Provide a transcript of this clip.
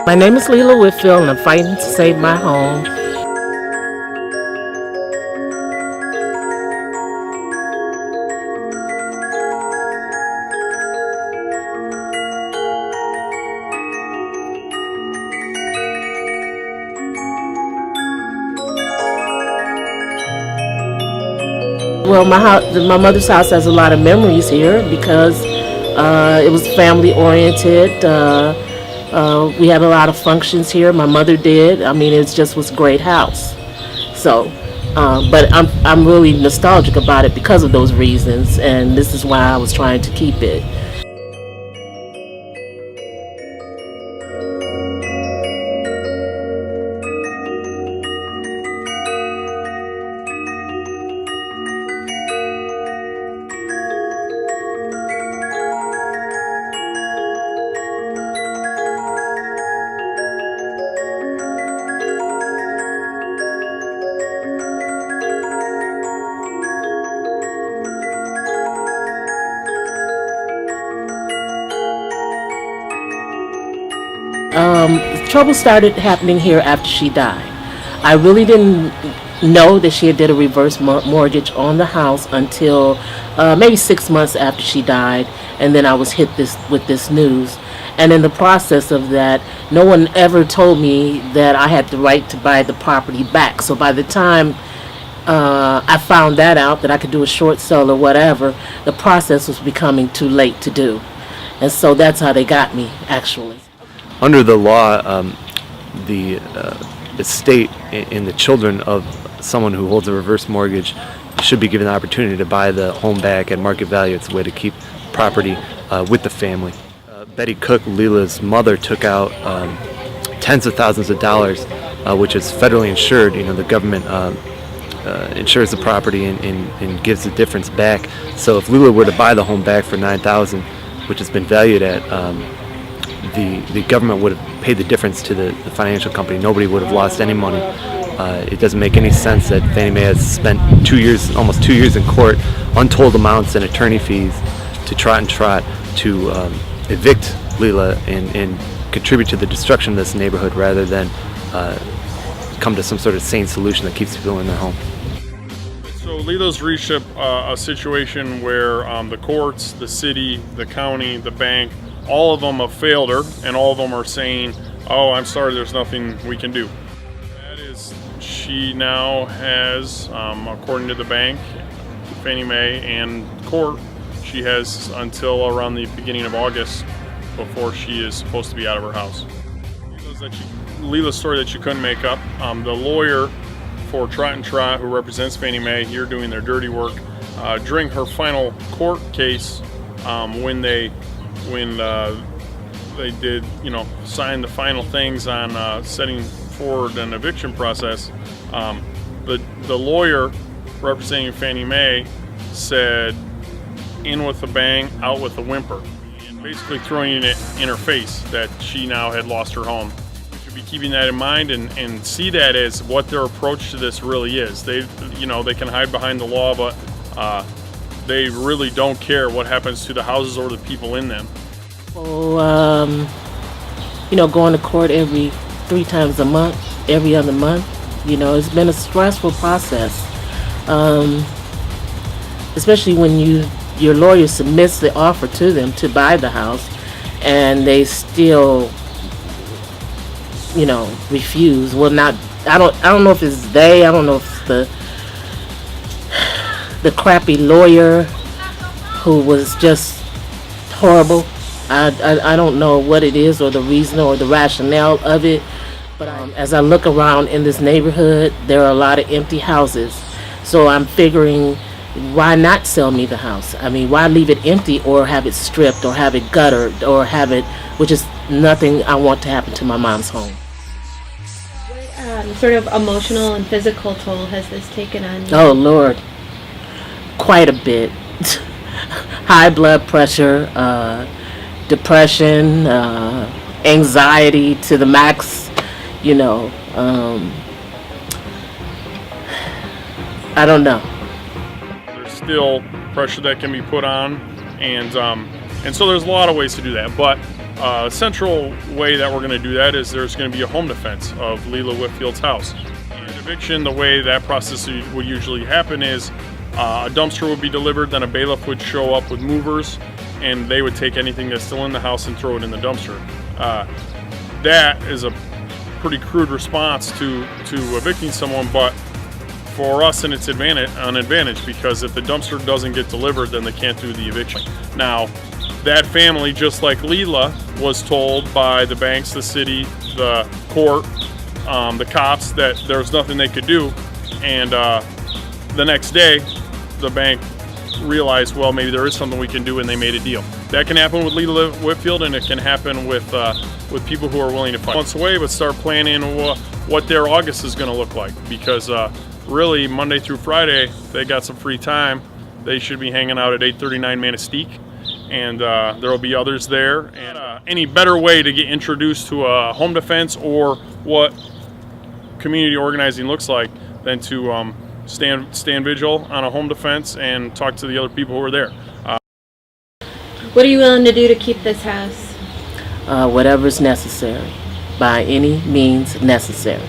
My name is Lela Whitfield, and I'm fighting to save my home. Well, my mother's house has a lot of memories here because it was family oriented. We had a lot of functions here. My mother did. I mean, it just was a great house. So, but I'm really nostalgic about it because of those reasons, and this is why I was trying to keep it. Trouble started happening here after she died. I really didn't know that she had did a reverse mortgage on the house until maybe 6 months after she died, and then I was hit with this news. And in the process of that, no one ever told me that I had the right to buy the property back. So by the time I found that out, that I could do a short sale or whatever, the process was becoming too late to do. And so that's how they got me, actually. Under the law, the estate and the children of someone who holds a reverse mortgage should be given the opportunity to buy the home back at market value. It's a way to keep property with the family. Betty Cook, Lela's mother, took out tens of thousands of dollars, which is federally insured. You know, the government insures the property and gives the difference back. So if Lela were to buy the home back for $9,000, which has been valued at, the government would have paid the difference to the financial company. Nobody would have lost any money. It doesn't make any sense that Fannie Mae has spent almost 2 years in court, untold amounts in attorney fees to Trott Trott to evict Lela and contribute to the destruction of this neighborhood rather than come to some sort of sane solution that keeps people in their home. So Lela's reached a situation where the courts, the city, the county, the bank, all of them have failed her, and all of them are saying, oh, I'm sorry, there's nothing we can do. That is, she now has, according to the bank, Fannie Mae, and court, she has until around the beginning of August before she is supposed to be out of her house. Lela's story that you couldn't make up. The lawyer for Trott Trott, who represents Fannie Mae, here doing their dirty work, during her final court case, when they did, sign the final things on setting forward an eviction process, the lawyer representing Fannie Mae said, in with a bang, out with a whimper, and basically throwing it in her face that she now had lost her home. We should be keeping that in mind and see that as what their approach to this really is. They can hide behind the law, but they really don't care what happens to the houses or the people in them. So, going to court every 3 times a month, every other month, it's been a stressful process. Especially when your lawyer submits the offer to them to buy the house, and they still, refuse. Well, I don't know if it's they. I don't know if it's the crappy lawyer who was just horrible. I don't know what it is or the reason or the rationale of it, but as I look around in this neighborhood, there are a lot of empty houses. So I'm figuring, why not sell me the house? I mean, why leave it empty or have it stripped or have it guttered or have it, which is nothing I want to happen to my mom's home. What sort of emotional and physical toll has this taken on you? Oh, Lord. Quite a bit. High blood pressure, depression, anxiety to the max, I don't know. There's still pressure that can be put on, and so there's a lot of ways to do that, but central way that we're going to do that is there's going to be a home defense of Lela Whitfield's house. And eviction, the way that process would usually happen is a dumpster would be delivered, then a bailiff would show up with movers, and they would take anything that's still in the house and throw it in the dumpster. That is a pretty crude response to evicting someone, but for us, and it's an advantage because if the dumpster doesn't get delivered, then they can't do the eviction. Now, that family, just like Lela, was told by the banks, the city, the court, the cops that there was nothing they could do, and the next day, the bank realized, well, maybe there is something we can do, and they made a deal. That can happen with Lela Whitfield, and it can happen with people who are willing to fight. Months away, but start planning what their August is going to look like, because really Monday through Friday they got some free time. They should be hanging out at 839 Manistique, and there will be others there. And any better way to get introduced to a home defense or what community organizing looks like than to stand vigil on a home defense and talk to the other people who are there. What are you willing to do to keep this house? Whatever's necessary, by any means necessary.